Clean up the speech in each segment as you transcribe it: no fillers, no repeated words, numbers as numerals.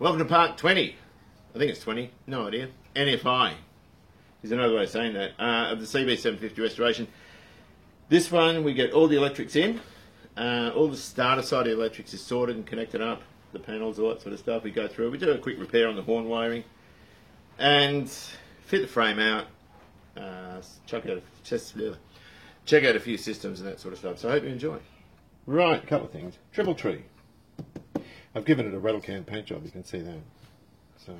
Welcome to part 20. I think it's 20. No idea. NFI is another way of saying that. Of the CB750 restoration. This one, we get all the electrics in. All the starter side of the electrics is sorted and connected up. The panels, all that sort of stuff. We go through. We do a quick repair on the horn wiring. And fit the frame out. Check out a few systems and that sort of stuff. So I hope you enjoy. Right, a couple of things. Triple tree. I've given it a rattle can paint job, you can see that. So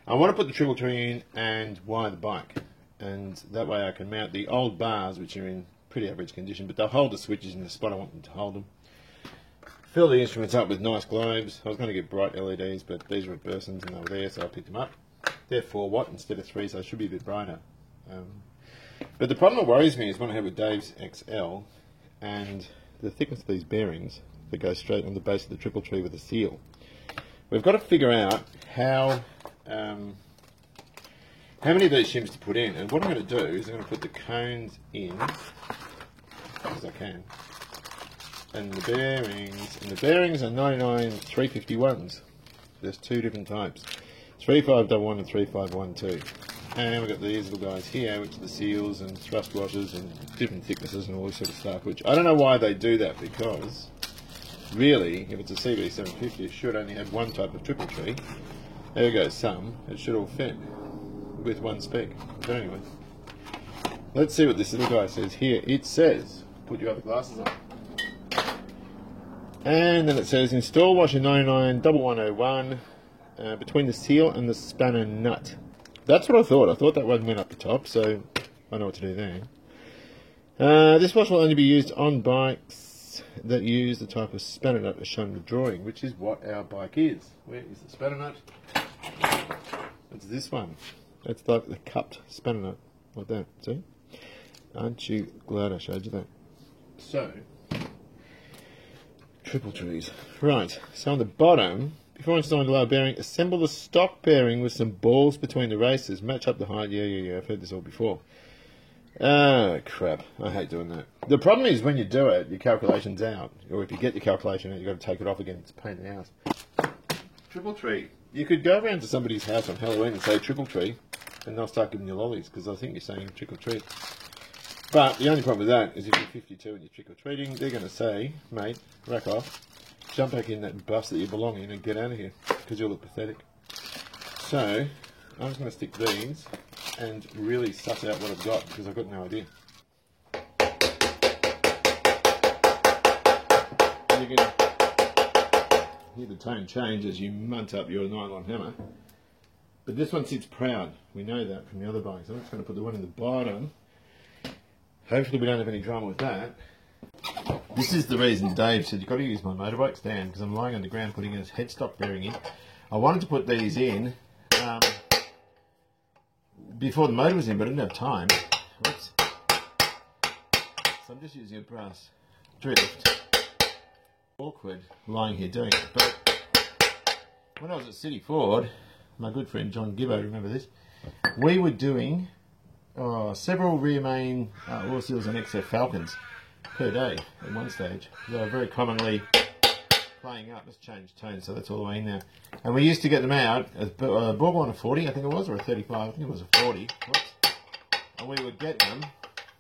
I want to put the triple tree in and wire the bike, and that way I can mount the old bars, which are in pretty average condition, but they'll hold the switches in the spot I want them to hold them. Fill the instruments up with nice globes. I was going to get bright LEDs, but these were at Burson's and they were there, so I picked them up. They're 4 watt instead of 3, so they should be a bit brighter. But the problem that worries me is one I have with Dave's XL, and the thickness of these bearings that go straight on the base of the triple tree with a seal. We've got to figure out how many of these shims to put in, and what I'm going to do is I'm going to put the cones in as I can, and the bearings are 99 351s. There's 2 different types, 3511 and 3512. And we've got these little guys here, which are the seals and thrust washers and different thicknesses and all this sort of stuff, which I don't know why they do that, because really, if it's a CB750, it should only have one type of triple tree. There goes some. It should all fit with one spec. But anyway, let's see what this little guy says here. It says, put your other glasses on. And then it says, install washer 991101 between the seal and the spanner nut. That's what I thought. I thought that one went up the top, so I know what to do there. This washer will only be used on bikes that use the type of spanner nut as shown in the drawing, which is what our bike is. Where is the spanner nut? It's this one. It's like the cupped spanner nut, like that. See? Aren't you glad I showed you that? So, triple trees. Right, so on the bottom, before installing the lower bearing, assemble the stock bearing with some balls between the races. Match up the height. Yeah, I've heard this all before. Oh, crap. I hate doing that. The problem is when you do it, your calculation's out. Or if you get your calculation out, you've got to take it off again. It's a pain in the ass. Triple tree. You could go around to somebody's house on Halloween and say triple tree, and they'll start giving you lollies, because I think you're saying trick or treat. But the only problem with that is if you're 52 and you're trick or treating, they're going to say, mate, rack off, jump back in that bus that you belong in and get out of here, because you look pathetic. So, I'm just going to stick these and really suss out what I've got, because I've got no idea. You can hear the tone change as you munt up your nylon hammer. But this one sits proud. We know that from the other bikes. I'm just going to put the one in the bottom. Hopefully we don't have any drama with that. This is the reason Dave said you've got to use my motorbike stand, because I'm lying on the ground putting a headstock bearing in. I wanted to put these in before the motor was in, but I didn't have time. Oops. So I'm just using a brass drift. Awkward lying here doing it. But when I was at City Ford, my good friend John Gibbo, remember this? We were doing several rear main oil seals and XF Falcons per day at one stage. They were very commonly playing up. Let's change tone, so that's all the way in there. And we used to get them out, a Borg on a 40, I think it was, or a 35, I think it was a 40. Whoops. And we would get them.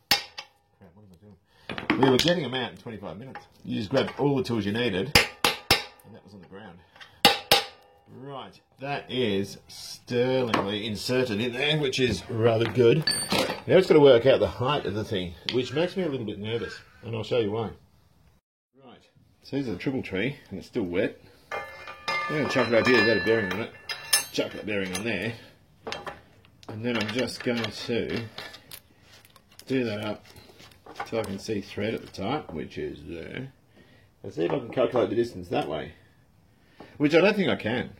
Crap, what am I doing? We were getting them out in 25 minutes. You just grabbed all the tools you needed, and that was on the ground. Right, that is sterlingly inserted in there, which is rather good. Now it's got to work out the height of the thing, which makes me a little bit nervous, and I'll show you why. Right, so here's a triple tree, and it's still wet. I'm going to chuck it up here without a bearing on it. Chuck that bearing on there. And then I'm just going to do that up so I can see thread at the top, which is there. And see if I can calculate the distance that way. Which I don't think I can.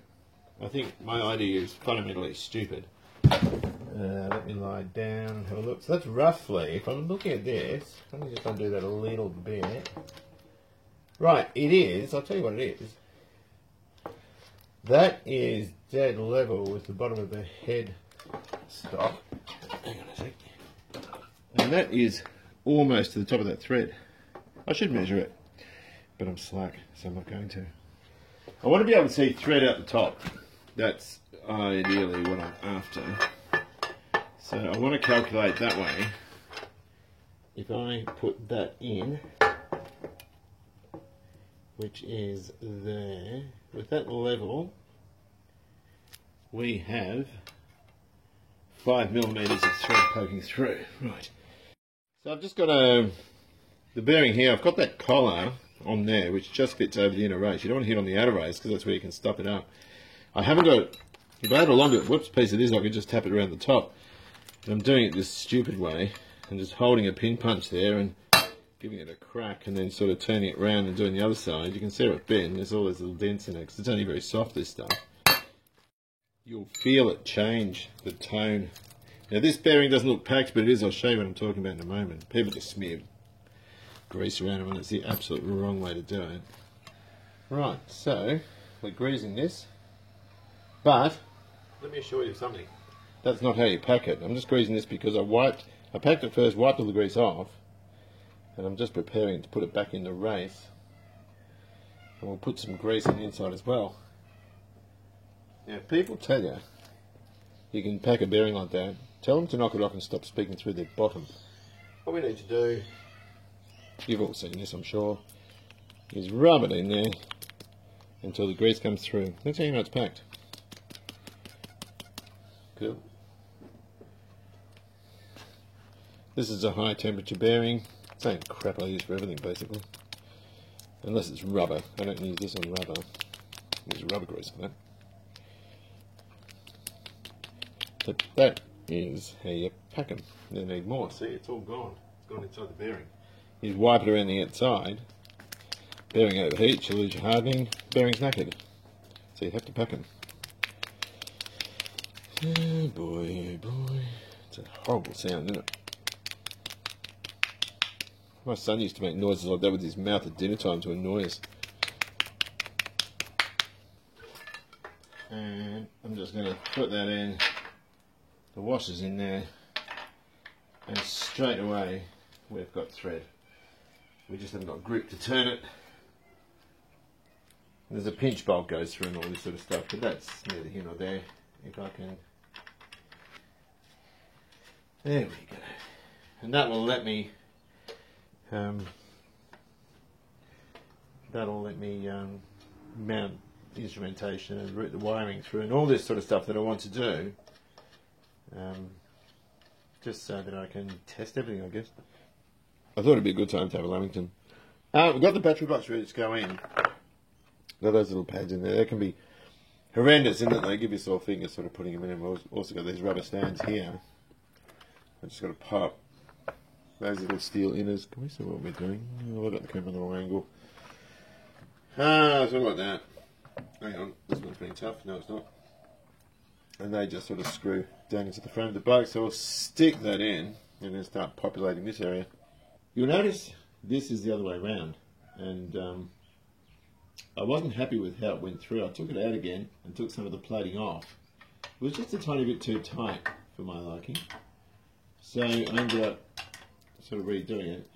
I think my idea is fundamentally stupid. Let me lie down and have a look. So that's roughly, if I'm looking at this, let me just undo that a little bit. Right, it is, I'll tell you what it is. That is dead level with the bottom of the head stock. Hang on a sec. And that is almost to the top of that thread. I should measure it, but I'm slack, so I'm not going to. I want to be able to see thread out the top. That's ideally what I'm after. So I want to calculate that way. If I put that in, which is there, with that level, we have 5 millimeters of thread poking through. Right. So I've just got the bearing here. I've got that collar on there, which just fits over the inner race. You don't want to hit on the outer race because that's where you can stop it up. I haven't got, if I had a longer piece of this, I could just tap it around the top. But I'm doing it this stupid way and just holding a pin punch there and giving it a crack and then sort of turning it around and doing the other side. You can see it bend. There's all those little dents in it because it's only very soft, this stuff. You'll feel it change the tone. Now this bearing doesn't look packed, but it is. I'll show you what I'm talking about in a moment. People just smear grease around them and it's the absolute wrong way to do it. Right, so we're greasing this. But, let me assure you something. That's not how you pack it. I'm just greasing this because I packed it first, wiped all the grease off, and I'm just preparing to put it back in the race. And we'll put some grease on the inside as well. Now, if people tell you you can pack a bearing like that, tell them to knock it off and stop speaking through their bottom. What we need to do, you've all seen this I'm sure, is rub it in there until the grease comes through. That's how you know it's packed. Cool. This is a high temperature bearing. Same crap I use for everything basically. Unless it's rubber. I don't use this on rubber. I use rubber grease for that. But that is how you pack them. You need more. See, it's all gone. It's gone inside the bearing. You wipe it around the outside. Bearing overheats, you lose your hardening. Bearing's knackered. So you have to pack them. Oh boy, oh boy. It's a horrible sound, isn't it? My son used to make noises like that with his mouth at dinner time to annoy us. And I'm just going to put that in. The washer's in there. And straight away we've got thread. We just haven't got grip to turn it. There's a pinch bolt goes through and all this sort of stuff, but that's neither here nor there. If I can... There we go. And that will let me mount the instrumentation and route the wiring through and all this sort of stuff that I want to do, just so that I can test everything, I guess. I thought it'd be a good time to have a Lamington. We've got the battery box ready to go in. Got those little pads in there. They can be horrendous in that they give you sore fingers sort of putting them in. And we've also got these rubber stands here. I just got to pop those little steel inners. Can we see what we're doing? Oh, I've got the camera on the wrong angle. Something like that. Hang on, this one's being tough. No, it's not. And they just sort of screw down into the frame of the bike. So we'll stick that in and then start populating this area. You'll notice this is the other way around. And I wasn't happy with how it went through. I took it out again and took some of the plating off. It was just a tiny bit too tight for my liking. So I ended up sort of redoing it.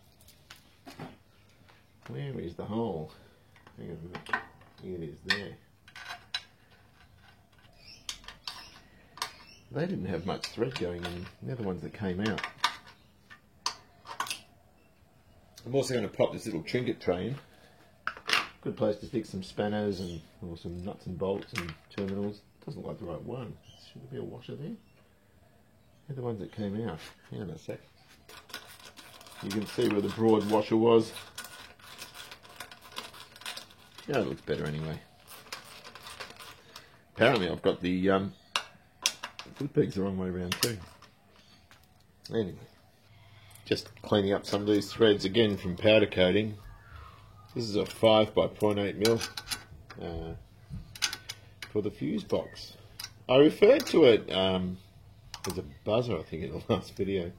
Where is the hole? Hang on a minute. Here it is there. They didn't have much thread going in. They're the ones that came out. I'm also going to pop this little trinket tray in. Good place to stick some spanners and or some nuts and bolts and terminals. Doesn't look like the right one. Should there be a washer there? They're the ones that came out. Hang on a sec. You can see where the broad washer was. Yeah, it looks better anyway. Apparently I've got the foot pegs the wrong way around too. Anyway, just cleaning up some of these threads again from powder coating. This is a 5 by 0.8 mil for the fuse box. I referred to it as a buzzer, I think, in the last video.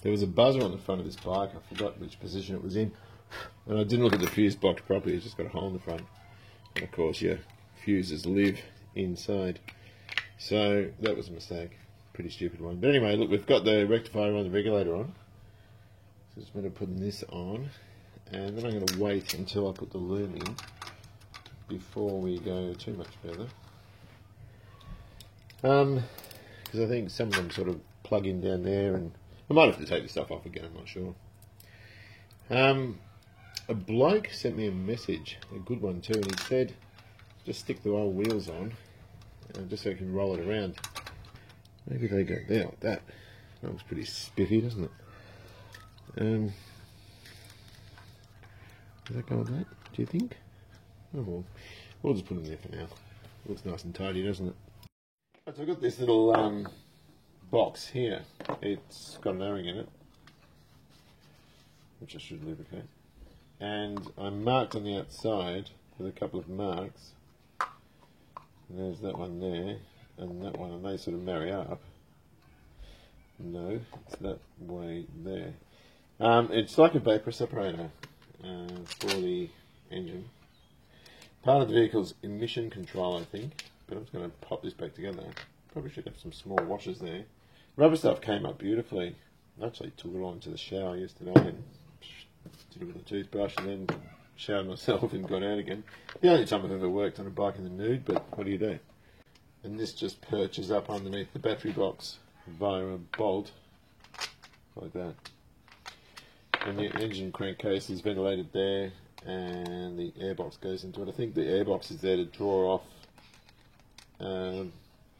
There was a buzzer on the front of this bike. I forgot which position it was in. And I didn't look at the fuse box properly. It's just got a hole in the front. And of course, your fuses live inside. So that was a mistake. Pretty stupid one. But anyway, look, we've got the rectifier on, the regulator on. So just going to put this on. And then I'm going to wait until I put the loom in before we go too much further. Because I think some of them sort of plug in down there, and I might have to take the stuff off again, I'm not sure. A bloke sent me a message, a good one too, and he said, just stick the old wheels on, just so you can roll it around. Maybe they go there like that. That looks pretty spiffy, doesn't it? Does that go like that, do you think? Oh well, we'll just put it there for now. Looks nice and tidy, doesn't it? So I've got this little box here. It's got an O-ring in it, which I should lubricate. And I'm marked on the outside with a couple of marks. And there's that one there, and that one, and they sort of marry up. No, it's that way there. It's like a vapor separator for the engine. Part of the vehicle's emission control, I think, but I'm just going to pop this back together. Probably should have some small washers there. Rubber stuff came up beautifully. I actually took it on to the shower yesterday and did it with a toothbrush and then showered myself and got out again. The only time I've ever worked on a bike in the nude, but what do you do? And this just perches up underneath the battery box via a bolt, like that. And the engine crankcase is ventilated there, and the airbox goes into it. I think the airbox is there to draw off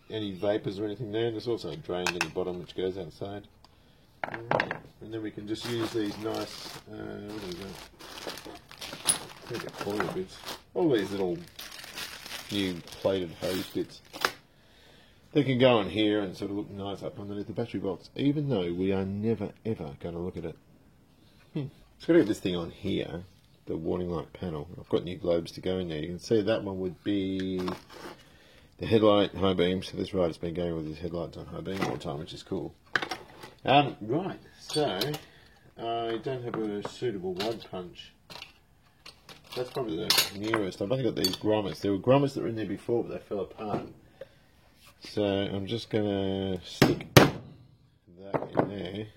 any vapours or anything there, and there's also a drain in the bottom which goes outside. And then we can just use these nice, what is that? I think they're coil bits. All these little new plated hose bits. They can go on here and sort of look nice up underneath the battery box, even though we are never ever going to look at it. Just got to get this thing on here, the warning light panel. I've got new globes to go in there. You can see that one would be the headlight high beam. So this rider's been going with his headlights on high beam all the time, which is cool. Right, so I don't have a suitable wad punch. That's probably the nearest. I've only got these grommets. There were grommets that were in there before, but they fell apart. So I'm just going to stick that in there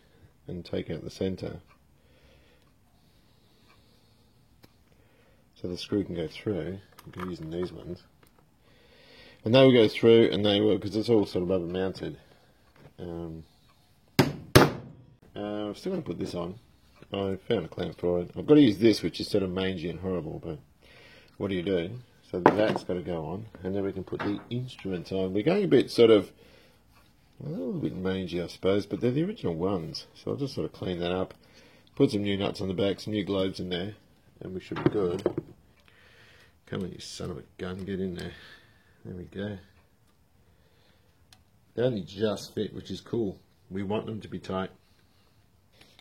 and take out the centre. So the screw can go through. I'm using these ones. And they will go through, and they will, because it's all sort of rubber mounted. I've still got to put this on. I found a clamp for it. I've got to use this, which is sort of mangy and horrible, but what do you do? So that's got to go on, and then we can put the instruments on. We're going a bit sort of, a little bit mangy, I suppose, but they're the original ones. So I'll just sort of clean that up, put some new nuts on the back, some new globes in there, and we should be good. Come on, you son of a gun, get in there. There we go. They only just fit, which is cool. We want them to be tight.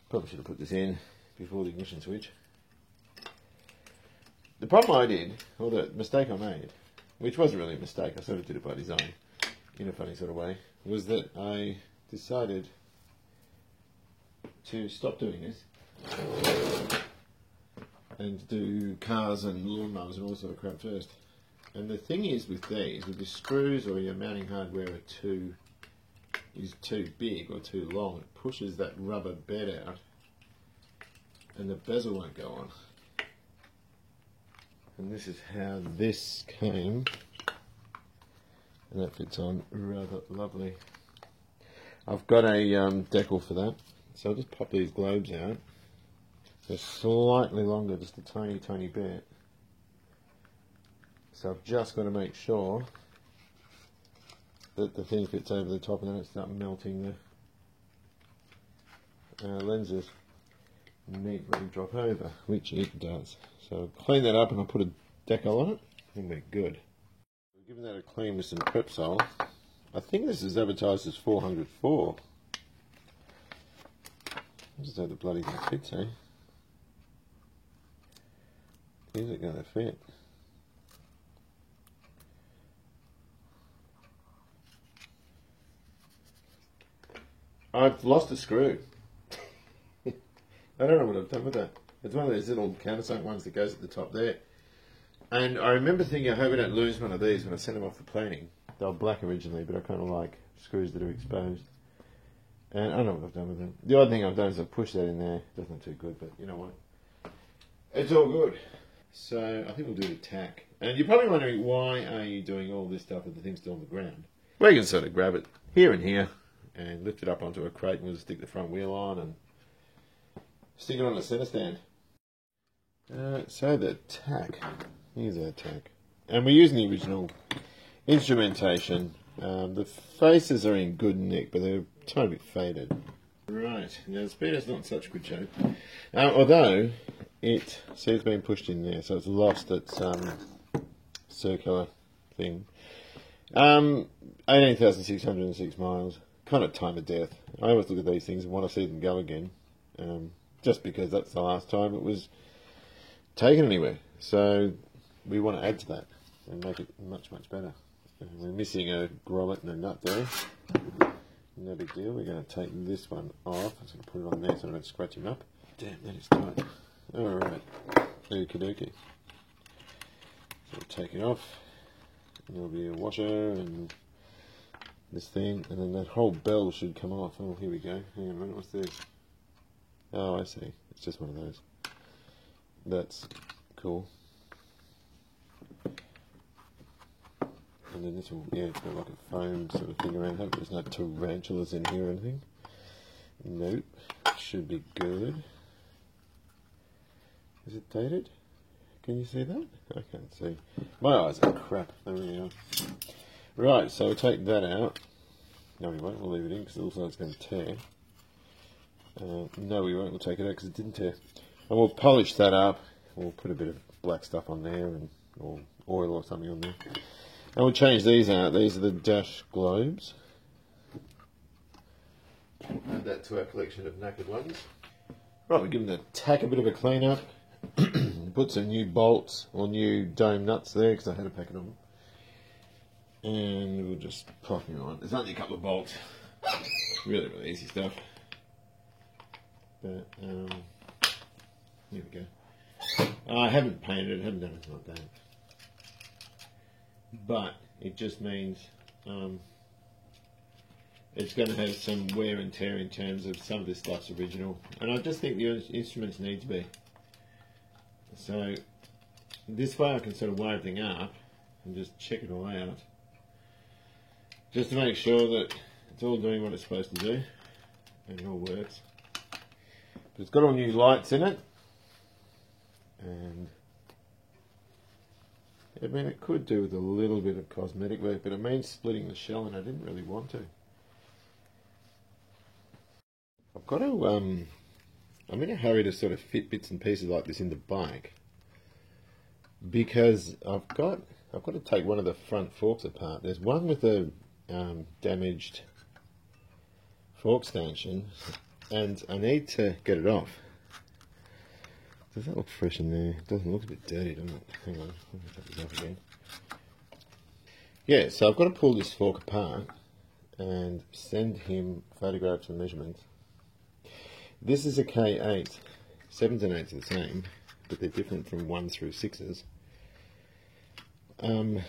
Probably should have put this in before the ignition switch. The problem I did, or the mistake I made, which wasn't really a mistake, I sort of did it by design, in a funny sort of way, was that I decided to stop doing this and do cars and lawnmowers and all sort of crap first. And the thing is with these, with the screws or your mounting hardware is too big or too long, it pushes that rubber bed out and the bezel won't go on. And this is how this came, and that fits on rather lovely. I've got a decal for that, so I'll just pop these globes out. They're slightly longer, just a tiny, tiny bit. So I've just got to make sure that the thing fits over the top and then it starts melting the lenses neatly drop over, which it does. So I'll clean that up and I'll put a decal on it and we're good. We're giving that a clean with some Prepsol. I think this is advertised as 404. I just hope the bloody thing fits, eh? Is it going to fit? I've lost a screw. I don't know what I've done with that. It's one of those little countersunk ones that goes at the top there. And I remember thinking, I hope I don't lose one of these when I send them off for planing. They were black originally, but I kind of like screws that are exposed. And I don't know what I've done with them. The odd thing I've done is I've pushed that in there. Doesn't look too good, but you know what? It's all good. So I think we'll do the tack. And you're probably wondering, why are you doing all this stuff with the thing still on the ground? we can sort of grab it here and here and lift it up onto a crate, and we'll just stick the front wheel on and stick it on the centre stand. So the tack, here's our tack. And we're using the original instrumentation. The faces are in good nick, but they're a tiny bit faded. Right, now the speeder's not in such good shape. Although, it's been pushed in there, so it's lost its circular thing. 18,606 miles, kind of time of death. I always look at these things and want to see them go again, just because that's the last time it was taken anywhere. So we want to add to that and make it much, much better. We're missing a grommet and a nut there. No big deal. We're going to take this one off. I'm just going to put it on there so I don't scratch him up. Damn, that is tight. Alright. Okie dokie. So we'll take it off. And there'll be a washer and this thing. And then that whole bell should come off. Oh, here we go. Hang on a minute. What's this? Oh, I see. It's just one of those. That's cool. And then this will, yeah, it's got like a foam sort of thing around it. There's no tarantulas in here or anything. Nope. Should be good. Is it dated? Can you see that? I can't see. My eyes are crap. There we are. Right, so we'll take that out. No, we won't. We'll leave it in because also it's going to tear. No, we won't. We'll take it out because it didn't tear. And we'll polish that up. We'll put a bit of black stuff on there and or oil or something on there. And we'll change these out. These are the dash globes. Add that to our collection of knackered ones. Right, we're giving the tack a bit of a clean up. Put some new bolts or new dome nuts there because I had a packet of them. And we'll just pop them on. There's only a couple of bolts. Really, really easy stuff. But, here we go. I haven't painted it, haven't done anything like that. But it just means it's going to have some wear and tear in terms of some of this stuff's original. And I just think the instruments need to be. So this way I can sort of weigh everything up and just check it all out. Just to make sure that it's all doing what it's supposed to do and it all works. But it's got all new lights in it. And I mean, it could do with a little bit of cosmetic work, but it means splitting the shell, and I didn't really want to. I've got to, I'm in a hurry to sort of fit bits and pieces like this in the bike because I've got to take one of the front forks apart. There's one with a damaged fork stanchion, and I need to get it off. Does that look fresh in there? It doesn't look a bit dirty, doesn't it? Hang on, let me take this off again. Yeah, so I've got to pull this fork apart and send him photographs and measurements. This is a K8. 7s and 8s are the same, but they're different from 1s through 6s. And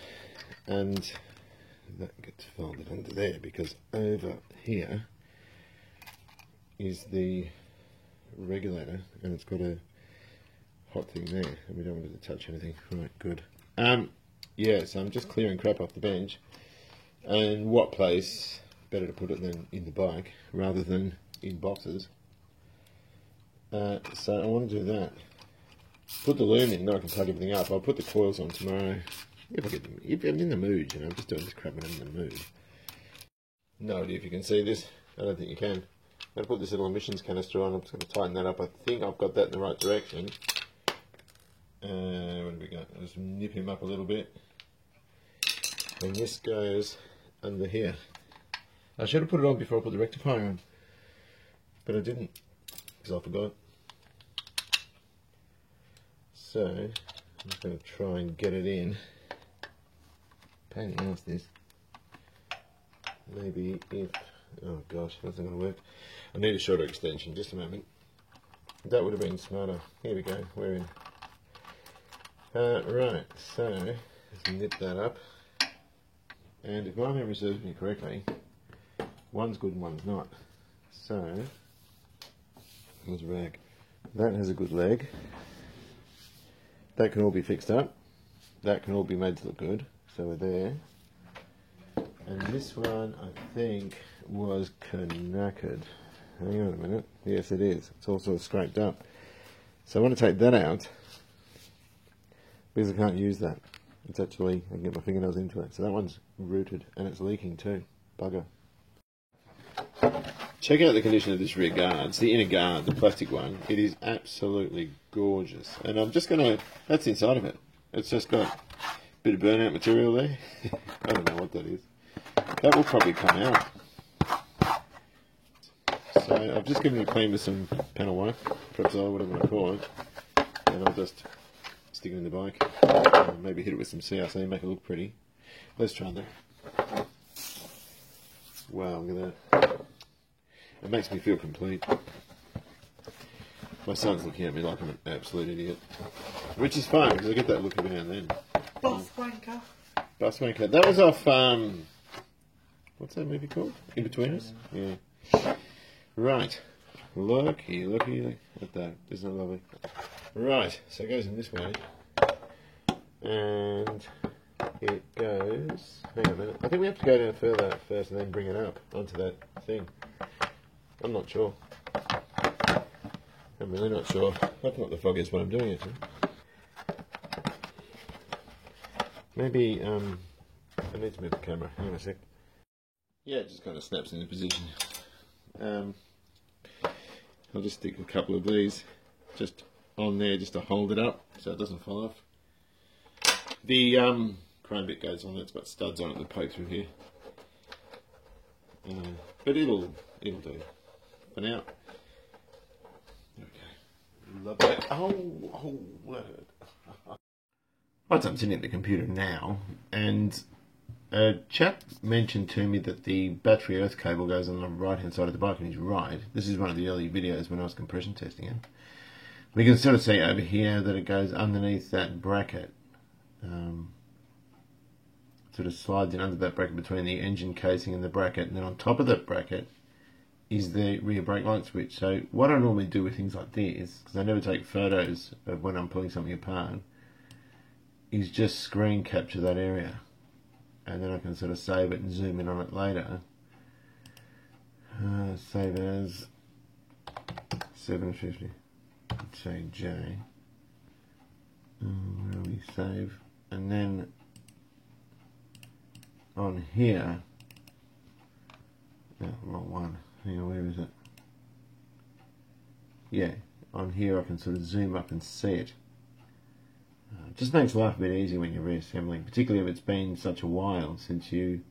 that gets folded under there because over here is the regulator, and it's got a hot thing there, and we don't want it to touch anything. Right, good. Yeah, so I'm just clearing crap off the bench, and what place better to put it than in the bike rather than in boxes. So I want to do that. Put the loom in, then I can plug everything up. I'll put the coils on tomorrow if I'm in the mood. You know, I'm just doing this crap when I'm in the mood. No idea if you can see this. I don't think you can. I'm going to put this little emissions canister on. I'm just going to tighten that up. I think I've got that in the right direction. What have we got? I'll just nip him up a little bit. And this goes under here. I should have put it on before I put the rectifier on. But I didn't, because I forgot. So, I'm just going to try and get it in. Pain in the ass, this. Maybe if... Oh gosh, that's not going to work. I need a shorter extension, just a moment. That would have been smarter. Here we go, we're in. Right, so let's nip that up. And if my memory serves me correctly, one's good and one's not. So, there's a rag. That has a good leg. That can all be fixed up. That can all be made to look good. So we're there. And this one I think was knackered. Hang on a minute. Yes, it is. It's all sort of scraped up. So I want to take that out because I can't use that. It's actually, I can get my fingernails into it. So that one's rooted and it's leaking too. Bugger. Check out the condition of this rear guard. It's the inner guard, the plastic one. It is absolutely gorgeous. And I'm just going to, that's the inside of it. It's just got a bit of burnout material there. I don't know what that is. That will probably come out. So I've just given it a clean with some panel wipe, Prepzol, whatever you want to call it. And I'll just stick it in the bike. Maybe hit it with some CRC, make it look pretty. Let's try that. Wow, look at that. It makes me feel complete. My son's looking at me like I'm an absolute idiot. Which is fine, because I get that look every now and then. Bus wanker. Bus wanker. That was off, what's that movie called? In-Betweeners? Yeah. Right. Looky at that. Isn't it lovely? Right, so it goes in this way. And it goes... Hang on a minute. I think we have to go down further first and then bring it up onto that thing. I'm not sure. I'm really not sure. That's not the foggiest what I'm doing it to. Maybe, I need to move the camera. Hang on a sec. Yeah, it just kind of snaps into position. I'll just stick a couple of these just on there just to hold it up so it doesn't fall off. The chrome bit goes on, it's got studs on it that poke through here. But it'll do. For now. Okay. Love that. Oh, word. Right, so I'm sitting at the computer now, and a chap mentioned to me that the battery earth cable goes on the right hand side of the bike, and he's right. This is one of the early videos when I was compression testing it. We can sort of see over here that it goes underneath that bracket. Sort of slides in under that bracket between the engine casing and the bracket, and then on top of that bracket is the rear brake light switch. So what I normally do with things like this, because I never take photos of when I'm pulling something apart, is just screen capture that area, and then I can sort of save it and zoom in on it later. Save as 750. Say J. Where do we save? And then on here, no, wrong one. Hang on, where is it? Yeah, on here I can sort of zoom up and see it. Just makes life a bit easier when you're reassembling, particularly if it's been such a while since you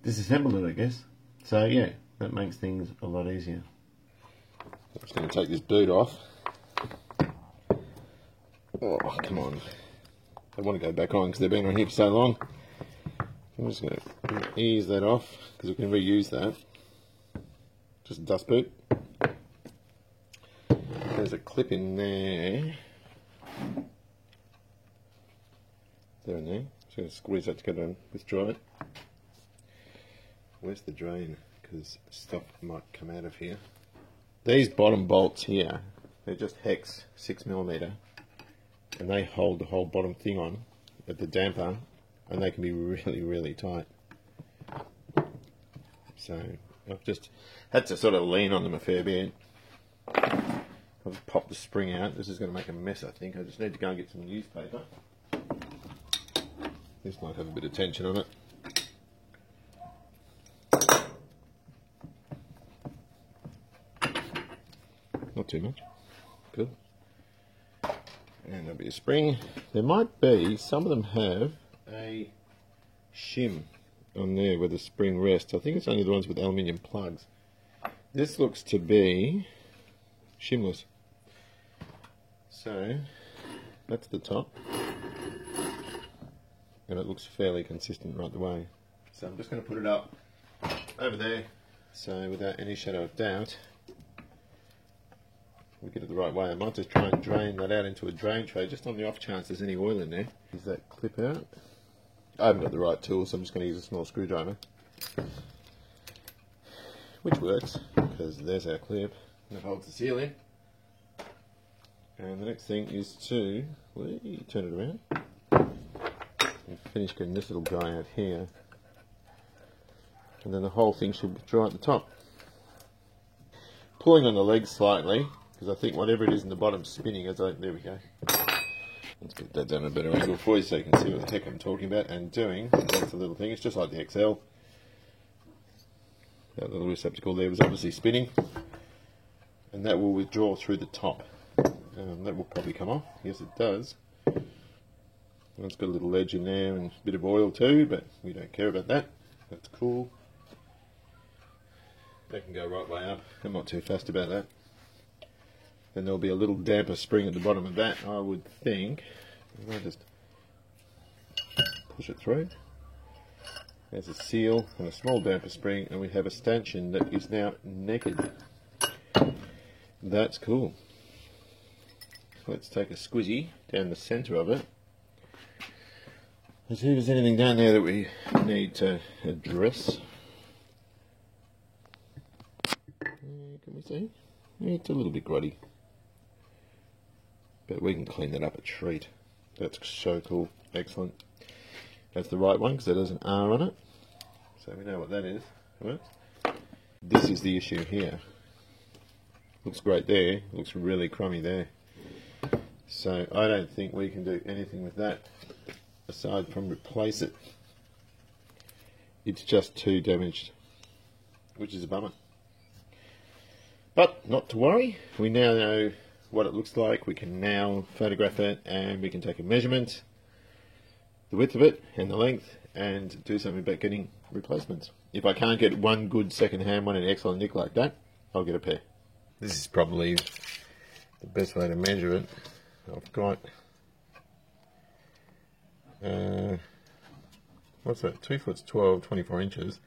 disassembled it, I guess. So yeah, that makes things a lot easier. I'm just going to take this boot off. Oh, come on. I want to go back on because they've been on here for so long. I'm just going to ease that off because we can reuse that. Just a dust boot. There's a clip in there. There and there. Just going to squeeze that together and withdraw it. Where's the drain? Because stuff might come out of here. These bottom bolts here, they're just hex 6mm, and they hold the whole bottom thing on at the damper, and they can be really, really tight. So I've just had to sort of lean on them a fair bit. I've popped the spring out. This is going to make a mess, I think. I just need to go and get some newspaper. This might have a bit of tension on it. Not too much. Good. And there'll be a spring. There might be, some of them have a shim on there where the spring rests. I think it's only the ones with aluminium plugs. This looks to be shimless. So, that's the top. And it looks fairly consistent right the way. So I'm just going to put it up over there. So without any shadow of doubt, we get it the right way. I might just try and drain that out into a drain tray just on the off chance there's any oil in there. Is that clip out? I haven't got the right tool, so I'm just going to use a small screwdriver. Which works, because there's our clip. And it holds the seal in. And the next thing is to turn it around and finish getting this little guy out here. and then the whole thing should dry at the top. Pulling on the legs slightly, because I think whatever it is in the bottom is spinning as I, there we go. Let's get that down a better angle for you so you can see what the heck I'm talking about and doing. That's the little thing, it's just like the XL. That little receptacle there was obviously spinning, and that will withdraw through the top. That will probably come off, yes it does. It's got a little ledge in there and a bit of oil too, but we don't care about that. That's cool. That can go right way up. I'm not too fussed about that. Then there'll be a little damper spring at the bottom of that, I would think. I'll just push it through. There's a seal and a small damper spring, and we have a stanchion that is now naked. That's cool. Let's take a squizzy down the centre of it. Let's see if there's anything down there that we need to address. Can we see? It's a little bit grotty, but we can clean that up a treat. That's so cool. Excellent. That's the right one because there is an R on it, so we know what that is. Right? This is the issue here. Looks great there, looks really crummy there. So I don't think we can do anything with that aside from replace it. It's just too damaged, which is a bummer. But not to worry, we now know what it looks like. We can now photograph it and we can take a measurement, the width of it and the length, and do something about getting replacements. If I can't get one good second-hand one in excellent nick like that, I'll get a pair. This is probably the best way to measure it. I've got, what's that, 2 foot 12, 24 inches,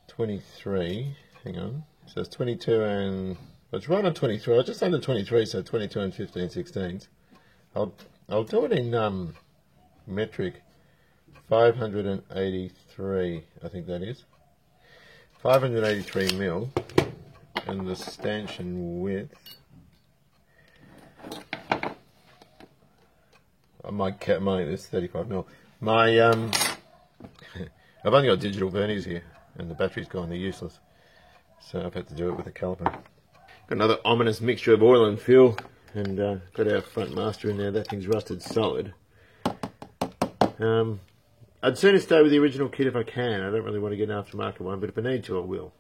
23, hang on, so it's 22 and, it's right on 23, just under 23, so 22 and 15 16ths. I'll do it in metric, 583, I think that is, 583 mil, and the stanchion width, it's 35 mil. My I've only got digital verniers here, and the battery's gone. They're useless, so I've had to do it with a caliper. Got another ominous mixture of oil and fuel, and got our front master in there. That thing's rusted solid. I'd sooner stay with the original kit if I can. I don't really want to get an aftermarket one, but if I need to, I will.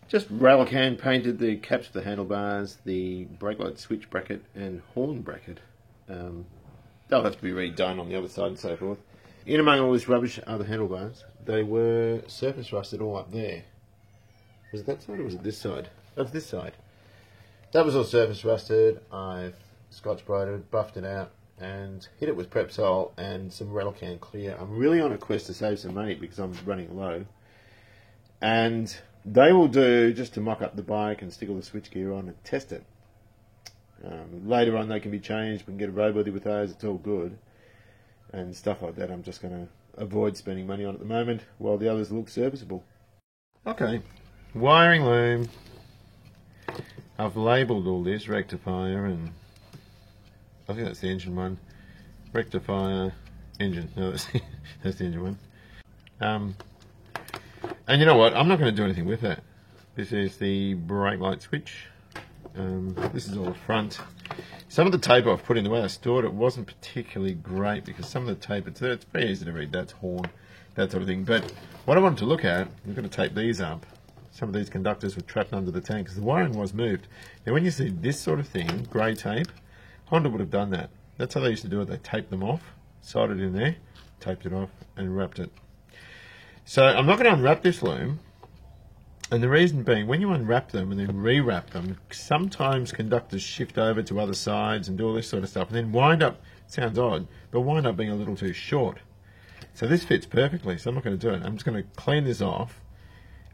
Just rail can painted the caps of the handlebars, the brake light switch bracket, and horn bracket. They'll have to be redone on the other side and so forth. In among all this rubbish are the handlebars. They were surface rusted all up there. Was it that side or was it this side? That was this side. That was all surface rusted. I've scotch-brighted it, buffed it out, and hit it with Prepsol and some rail can clear. I'm really on a quest to save some money because I'm running low. And they will do just to mock up the bike and stick all the switchgear on and test it. Later on they can be changed, we can get a road body with those, it's all good. And stuff like that I'm just going to avoid spending money on at the moment, while the others look serviceable. Okay, wiring loom. I've labelled all this, rectifier, and I think that's the engine one. Rectifier, engine, no that's the engine one. And you know what, I'm not going to do anything with that. This is the brake light switch. This is all the front. Some of the tape I've put in, the way I stored it wasn't particularly great because some of the tape, it's very easy to read, that's horn, that sort of thing. But what I wanted to look at, I'm going to tape these up. Some of these conductors were trapped under the tank because the wiring was moved. Now when you see this sort of thing, grey tape, Honda would have done that. That's how they used to do it. They taped them off, soldered in there, taped it off and wrapped it. So I'm not going to unwrap this loom. And the reason being, when you unwrap them and then rewrap them, sometimes conductors shift over to other sides and do all this sort of stuff, and then wind up, sounds odd, but wind up being a little too short. So this fits perfectly, so I'm not going to do it. I'm just going to clean this off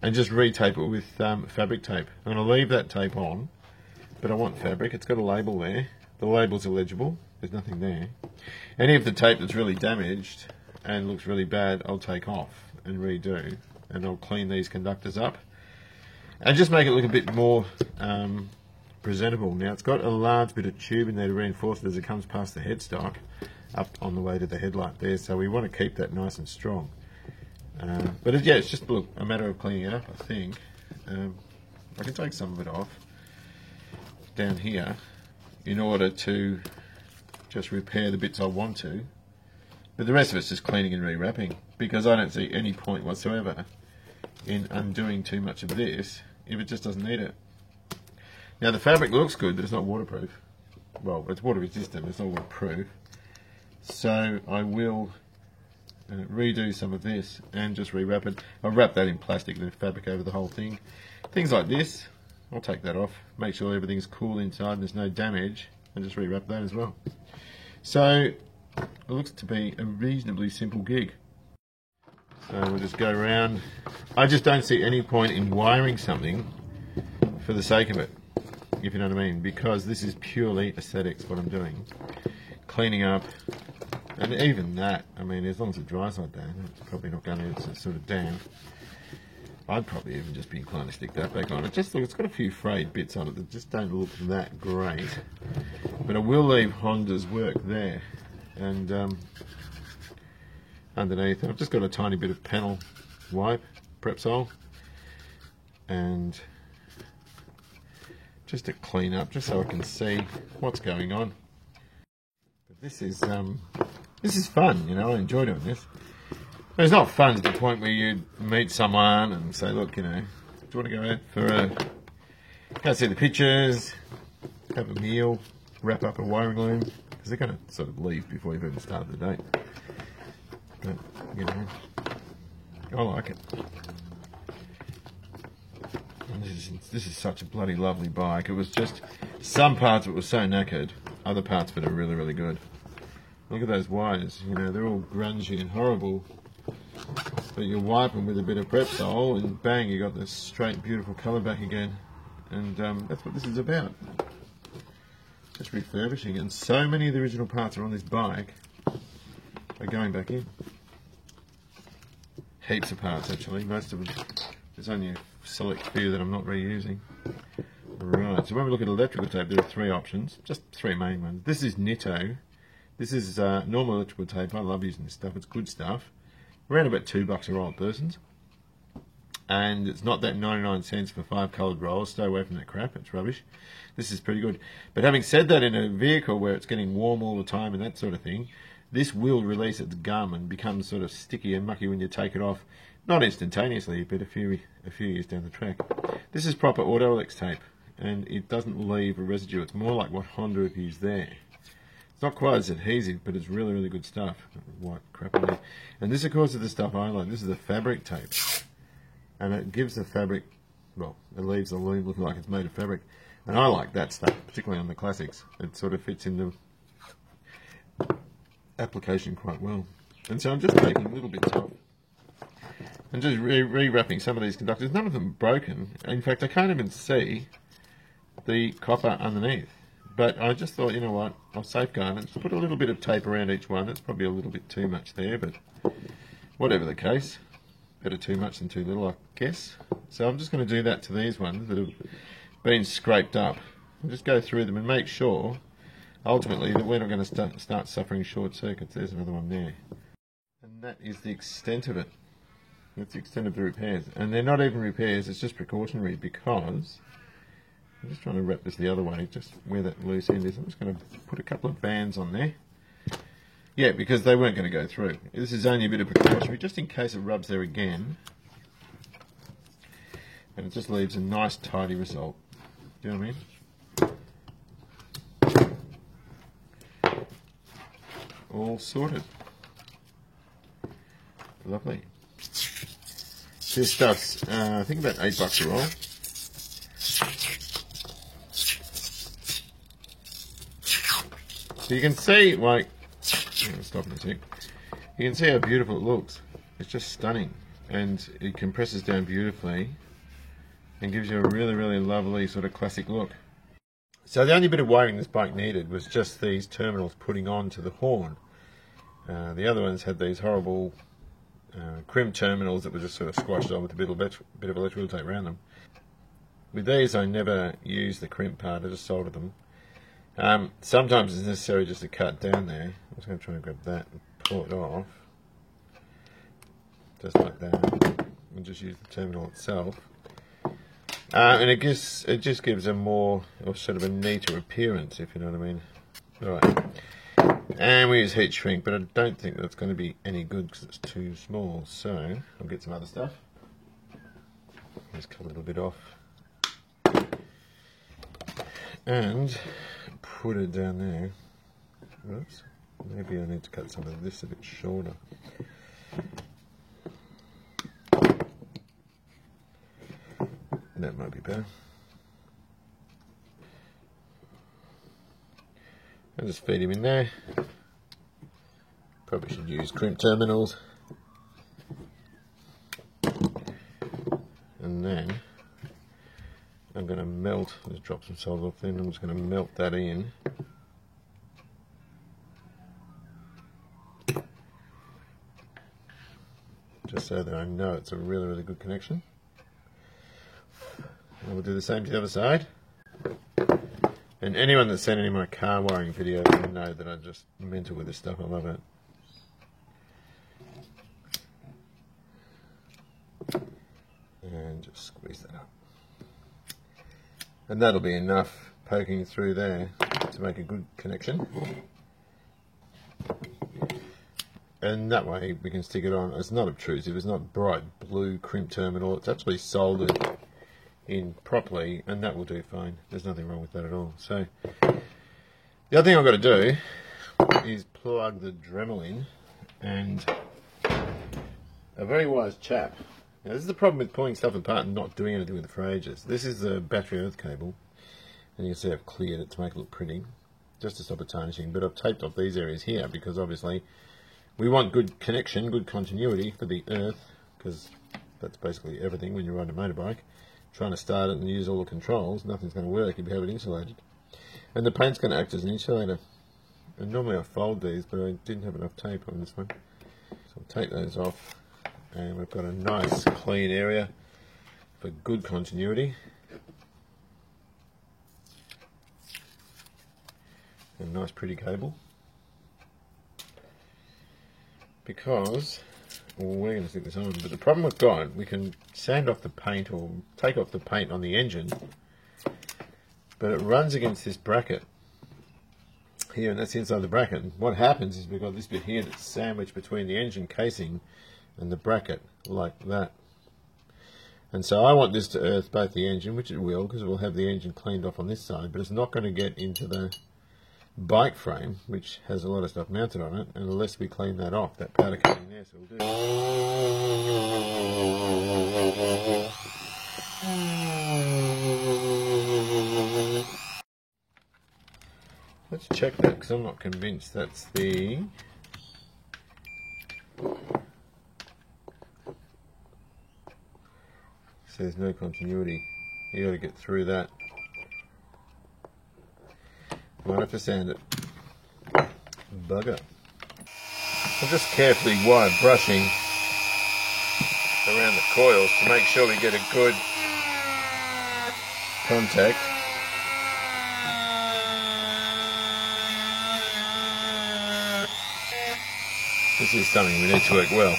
and just retape it with fabric tape. I'm going to leave that tape on, but I want fabric. It's got a label there. The label's illegible. There's nothing there. Any of the tape that's really damaged and looks really bad, I'll take off and redo, and I'll clean these conductors up. And just make it look a bit more presentable. Now it's got a large bit of tube in there to reinforce it as it comes past the headstock up on the way to the headlight there, so we want to keep that nice and strong. Yeah, it's just a matter of cleaning it up, I think. I can take some of it off down here in order to just repair the bits I want to. But the rest of it's just cleaning and rewrapping, because I don't see any point whatsoever in undoing too much of this if it just doesn't need it. Now the fabric looks good, but it's not waterproof. Well, it's water resistant, but it's not waterproof. So I will redo some of this and just rewrap it. I'll wrap that in plastic and fabric over the whole thing. Things like this, I'll take that off, make sure everything's cool inside and there's no damage, and just rewrap that as well. So it looks to be a reasonably simple gig. So we'll just go around. I just don't see any point in wiring something for the sake of it, if you know what I mean, because this is purely aesthetics, what I'm doing. Cleaning up, and even that, I mean, as long as it dries like that, it's probably not going to, it's sort of damp. I'd probably even just be inclined to stick that back on. It just look, it's got a few frayed bits on it that just don't look that great. But I will leave Honda's work there. And underneath, I've just got a tiny bit of panel wipe, Prepsol, and just to clean up, just so I can see what's going on. But this is fun, you know. I enjoy doing this. But it's not fun to the point where you meet someone and say, look, you know, do you want to go out for go see the pictures, have a meal, wrap up a wiring loom, because they're going to sort of leave before you've even started the date. But, you know, I like it. And this is such a bloody lovely bike. It was just, some parts of it was so knackered, other parts of it are really, really good. Look at those wires, you know, they're all grungy and horrible. But you wipe them with a bit of Prepsol and bang, you got this straight, beautiful colour back again. And that's what this is about. Just refurbishing, and so many of the original parts are on this bike are going back in. Heaps of parts actually, most of them. There's only a select few that I'm not reusing. Right, so when we look at electrical tape, there are three options, just three main ones. This is Nitto. This is normal electrical tape. I love using this stuff, it's good stuff. Around about $2 a roll at Burson's. And it's not that 99 cents for 5 coloured rolls. Stay away from that crap, it's rubbish. This is pretty good. But having said that, in a vehicle where it's getting warm all the time and that sort of thing, this will release its gum and become sort of sticky and mucky when you take it off. Not instantaneously, but a few years down the track. This is proper Autolex tape, and it doesn't leave a residue. It's more like what Honda have used there. It's not quite as adhesive, but it's really, really good stuff. White crap on there. And this, of course, is the stuff I like. This is the fabric tape. And it gives the fabric, well, it leaves the loom looking like it's made of fabric. And I like that stuff, particularly on the classics. It sort of fits in the application quite well. And so I'm just taking little bits off and just re-wrapping some of these conductors. None of them are broken. In fact, I can't even see the copper underneath. But I just thought, you know what, I'll safeguard it. Just put a little bit of tape around each one. That's probably a little bit too much there, but whatever the case. Better too much than too little, I guess. So I'm just going to do that to these ones that have been scraped up. I'll just go through them and make sure, ultimately, that we're not going to start suffering short circuits. There's another one there. And that is the extent of it. That's the extent of the repairs. And they're not even repairs, it's just precautionary, because I'm just trying to wrap this the other way, just where that loose end is. I'm just going to put a couple of bands on there. Yeah, because they weren't going to go through. This is only a bit of precautionary, just in case it rubs there again. And it just leaves a nice, tidy result. Do you know what I mean? All sorted. Lovely. This stuff's, I think about $8 a roll. So you can see, like, stop in a sec. You can see how beautiful it looks. It's just stunning, and it compresses down beautifully and gives you a really, really lovely sort of classic look. So the only bit of wiring this bike needed was just these terminals putting on to the horn. The other ones had these horrible crimp terminals that were just sort of squashed on with a bit of electrical tape around them. With these, I never used the crimp part, I just soldered them. Sometimes it's necessary just to cut down there. I'm just going to try and grab that and pull it off. just like that. We'll just use the terminal itself. And it just gives a more, or sort of a neater appearance, if you know what I mean. Alright. And we use heat shrink, but I don't think that's going to be any good because it's too small. So, I'll get some other stuff. Just cut a little bit off. And put it down there. Oops. Maybe I need to cut some of this a bit shorter. That might be better. I'll just feed him in there. Probably should use crimp terminals. And then I'm going to melt, just drop some salt off then, I'm just going to melt that in. Just so that I know it's a really, really good connection. And we'll do the same to the other side. And anyone that's seen any of my car wiring videos will know that I'm just mental with this stuff. I love it. And just squeeze that up. And that'll be enough poking through there to make a good connection. And that way we can stick it on. It's not obtrusive, it's not bright blue crimp terminal, it's actually soldered in properly, and that will do fine. There's nothing wrong with that at all. So the other thing I've got to do is plug the Dremel in, and a very wise chap. Now, this is the problem with pulling stuff apart and not doing anything with it for ages. This is the battery earth cable, and you can see I've cleared it to make it look pretty, just to stop it tarnishing, but I've taped off these areas here because obviously we want good connection, good continuity for the earth, because that's basically everything when you're riding a motorbike. Trying to start it and use all the controls, nothing's going to work if you have it insulated. And the paint's going to act as an insulator. And normally I fold these, but I didn't have enough tape on this one. So I'll take those off, and we've got a nice clean area for good continuity. And a nice pretty cable. Because we're going to stick this on, but the problem we've got, we can sand off the paint or take off the paint on the engine, but it runs against this bracket here, and that's inside the bracket. And what happens is we've got this bit here that's sandwiched between the engine casing and the bracket, like that. And so I want this to earth both the engine, which it will, because it will have the engine cleaned off on this side, but it's not going to get into the bike frame, which has a lot of stuff mounted on it, and unless we clean that off, that powder coating there, so we'll do. Let's check that, because I'm not convinced that's the... So there's no continuity. You got to get through that. Might have to sand it. Bugger. I'm just carefully wire brushing around the coils to make sure we get a good contact. This is something we need to work well.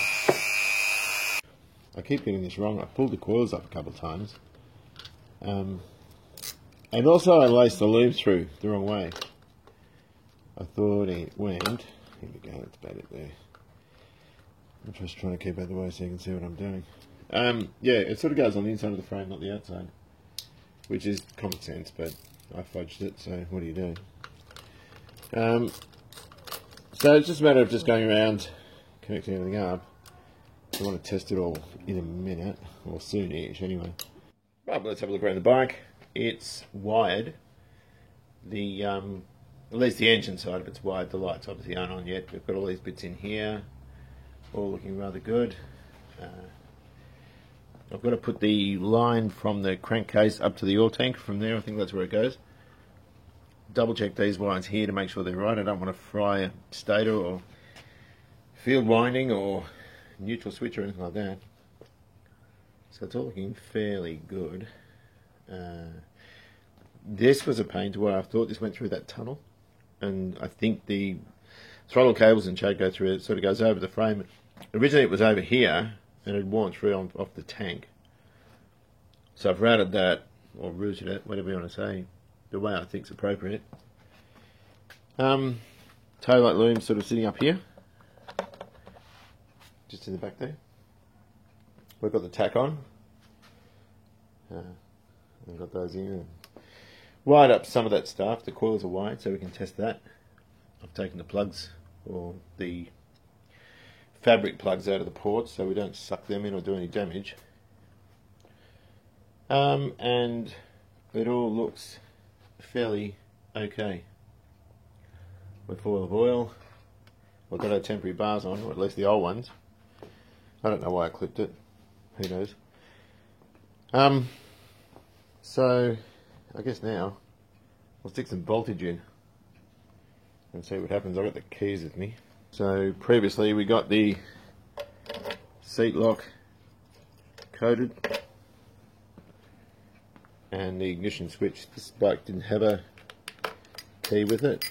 I keep getting this wrong. I pulled the coils up a couple of times. And also I laced the lube through the wrong way. I thought it went, here we go, that's about it there. I'm just trying to keep out of the way so you can see what I'm doing. Yeah, it sort of goes on the inside of the frame, not the outside. Which is common sense, but I fudged it, so what do you do? So it's just a matter of just going around, connecting everything up. I want to test it all in a minute, or soon-ish anyway. Right, let's have a look around the bike. It's wired. The at least the engine side of it's wired. The lights obviously aren't on yet. We've got all these bits in here, all looking rather good. I've got to put the line from the crankcase up to the oil tank. From there, I think that's where it goes. Double check these wires here to make sure they're right. I don't want to fry a stator or field winding or neutral switch or anything like that. So it's all looking fairly good. This was a pain to where I thought this went through that tunnel, and I think the throttle cables and choke go through it. It sort of goes over the frame. Originally it was over here, and it worn through off the tank. So I've routed that, or routed it, whatever you want to say, the way I think is appropriate. Taillight loom sort of sitting up here, just in the back there. We've got the tack on. I've got those in. Wired up some of that stuff. The coils are wired, so we can test that. I've taken the plugs, or the fabric plugs, out of the ports, so we don't suck them in or do any damage. And it all looks fairly okay. We're full of oil. We've got our temporary bars on, or at least the old ones. I don't know why I clipped it. Who knows? So I guess now we'll stick some voltage in and see what happens. I've got the keys with me. So previously we got the seat lock coated and the ignition switch. This bike didn't have a key with it.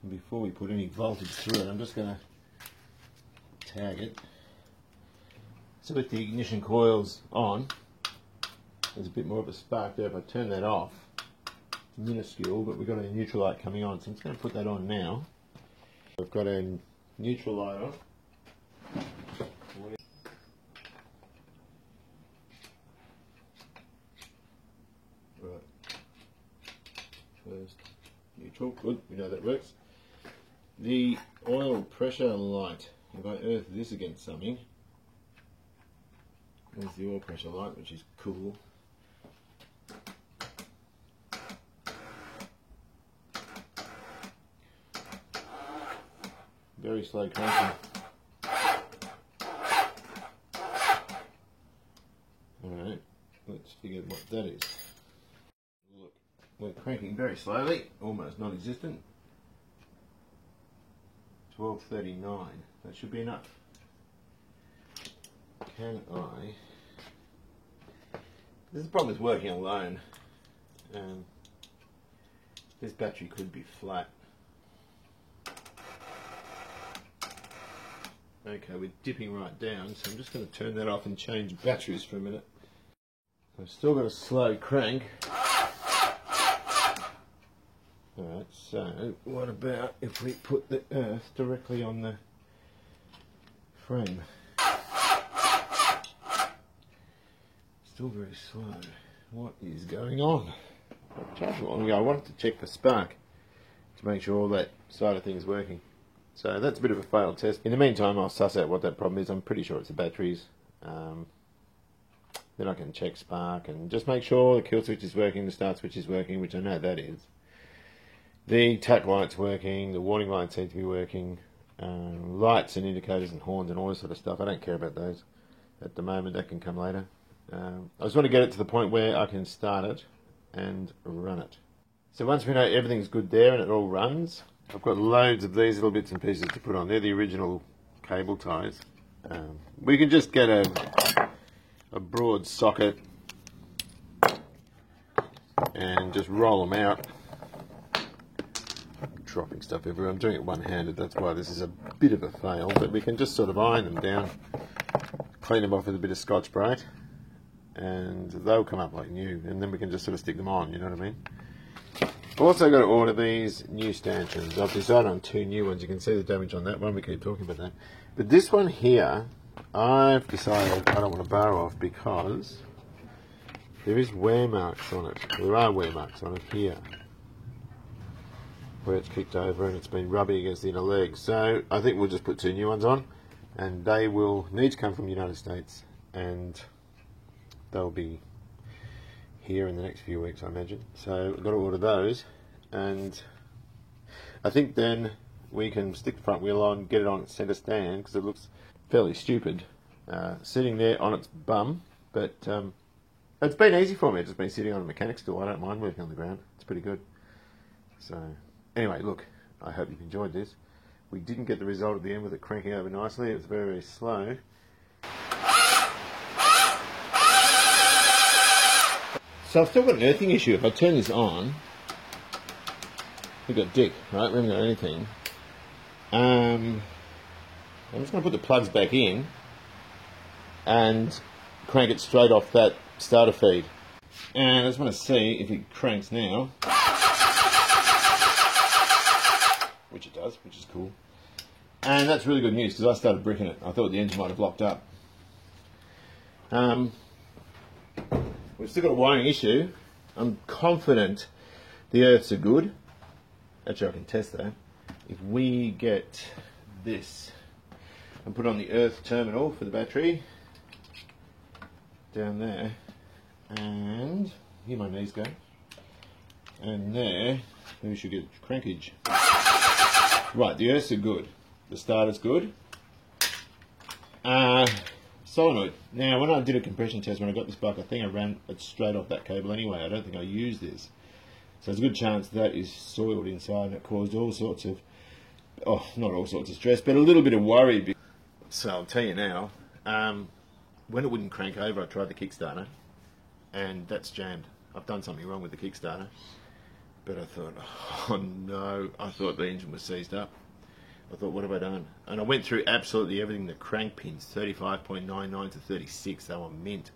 And before we put any voltage through it, I'm just going to tag it. So with the ignition coils on, there's a bit more of a spark there. If I turn that off, it's minuscule, but we've got a neutral light coming on, so I'm just going to put that on now. We've got a neutral light on. Right. First, neutral. Good, we know that works. The oil pressure light. If I earth this against something, there's the oil pressure light, which is cool. Very slow cranking. Alright, let's figure out what that is. Look, we're cranking very slowly, almost non-existent. 12:39, that should be enough. Can I... This is the problem with working alone. This battery could be flat. Okay, we're dipping right down, so I'm just going to turn that off and change batteries for a minute. I've still got a slow crank. Alright, so what about if we put the earth directly on the frame? Still very slow. What is going on? I wanted to check for spark to make sure all that side of things is working. So that's a bit of a failed test. In the meantime, I'll suss out what that problem is. I'm pretty sure it's the batteries. Then I can check spark and just make sure the kill switch is working, the start switch is working, which I know that is. The tack light's working, the warning lights seem to be working. Lights and indicators and horns and all this sort of stuff, I don't care about those at the moment. That can come later. I just want to get it to the point where I can start it and run it. So once we know everything's good there and it all runs, I've got loads of these little bits and pieces to put on. They're the original cable ties. We can just get a broad socket and just roll them out. I'm dropping stuff everywhere. I'm doing it one-handed, that's why this is a bit of a fail, but we can just sort of iron them down, clean them off with a bit of Scotch-Brite, and they'll come up like new, and then we can just sort of stick them on, you know what I mean? I've also got to order these new stanchions. I've decided on 2 new ones. You can see the damage on that one. We keep talking about that. But this one here, I've decided I don't want to bar off because there is wear marks on it. There are wear marks on it here, where it's kicked over and it's been rubbing against the inner leg. So I think we'll just put 2 new ones on, and they will need to come from the United States, and they'll be here in the next few weeks, I imagine. So I've got to order those, and I think then we can stick the front wheel on, get it on its centre stand, because it looks fairly stupid sitting there on its bum, but it's been easy for me. I've just been sitting on a mechanic stool. I don't mind working on the ground. It's pretty good. So anyway, look, I hope you've enjoyed this. We didn't get the result at the end with it cranking over nicely. It was very, very slow. So I've still got an earthing issue. If I turn this on, we've got dick, right? We haven't got anything. I'm just going to put the plugs back in and crank it straight off that starter feed. And I just want to see if it cranks now. Which it does, which is cool. And that's really good news because I started bricking it. I thought the engine might have blocked up. We've still got a wiring issue. I'm confident the earths are good. Actually, I can test that. If we get this and put on the earth terminal for the battery down there, and here my knees go, and there, then we should get crankage. Right, the earths are good. The starter's good. Solenoid. Now, when I did a compression test, when I got this bike, I think I ran it straight off that cable anyway. I don't think I used this. So there's a good chance that is soiled inside and it caused all sorts of, oh, not all sorts of stress, but a little bit of worry. So I'll tell you now, when it wouldn't crank over, I tried the Kickstarter and that's jammed. I've done something wrong with the Kickstarter, but I thought, oh no, I thought the engine was seized up. I thought, what have I done? And I went through absolutely everything, the crank pins, 35.99 to 36, they were mint.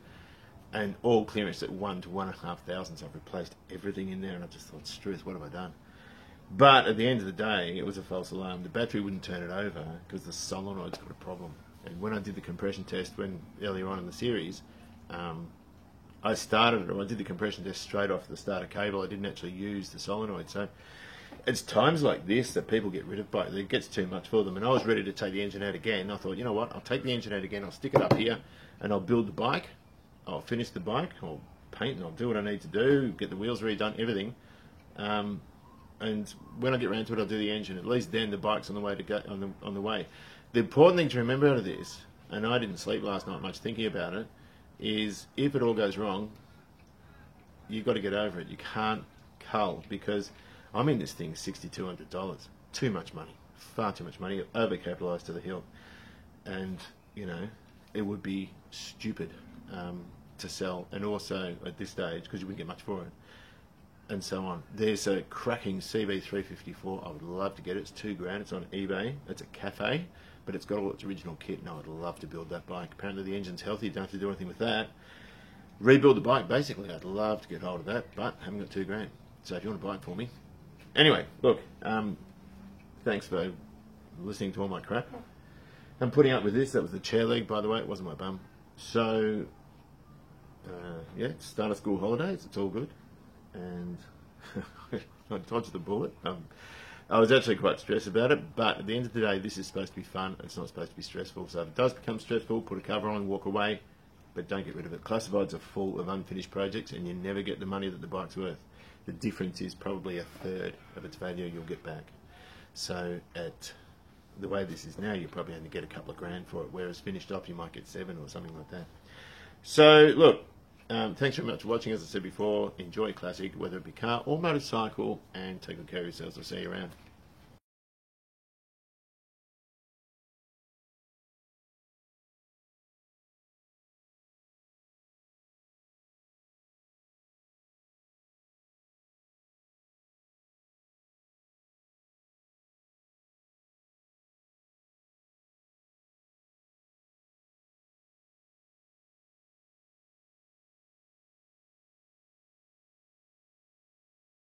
And all clearance at 1 to 1,500, so I've replaced everything in there, and I just thought, Struth, what have I done? But at the end of the day, it was a false alarm. The battery wouldn't turn it over because the solenoid's got a problem. And when I did the compression test earlier on in the series, I started it, or I did the compression test straight off the starter cable. I didn't actually use the solenoid. So it's times like this that people get rid of bikes. It gets too much for them. And I was ready to take the engine out again. I thought, you know what, I'll take the engine out again, I'll stick it up here, and I'll build the bike. I'll finish the bike, I'll paint and I'll do what I need to do, get the wheels redone, everything. And when I get around to it, I'll do the engine. At least then the bike's on the way to go, on the way. The important thing to remember out of this, and I didn't sleep last night much thinking about it, is if it all goes wrong, you've got to get over it. You can't cull, because I'm in this thing $6,200. Too much money. Far too much money. Overcapitalised to the hilt. And, you know, it would be stupid to sell, and also at this stage, because you wouldn't get much for it, and so on. There's a cracking CB354. I would love to get it. It's $2,000. It's on eBay. It's a cafe, but it's got all its original kit, and I would love to build that bike. Apparently the engine's healthy. You don't have to do anything with that. Rebuild the bike, basically. I'd love to get hold of that, but I haven't got $2,000. So if you want to buy it for me. Anyway, look, thanks for listening to all my crap. I'm putting up with this. That was the chair leg, by the way. It wasn't my bum. So, yeah, start of school holidays. It's all good. And I dodged the bullet. I was actually quite stressed about it, but at the end of the day, this is supposed to be fun. It's not supposed to be stressful. So if it does become stressful, put a cover on, walk away, but don't get rid of it. Classifieds are full of unfinished projects, and you never get the money that the bike's worth. The difference is probably 1/3 of its value you'll get back. So at the way this is now, you probably only get a couple of grand for it, whereas finished off you might get 7 or something like that. So look, thanks very much for watching. As I said before, enjoy classic, whether it be car or motorcycle, and take good care of yourselves. I'll see you around.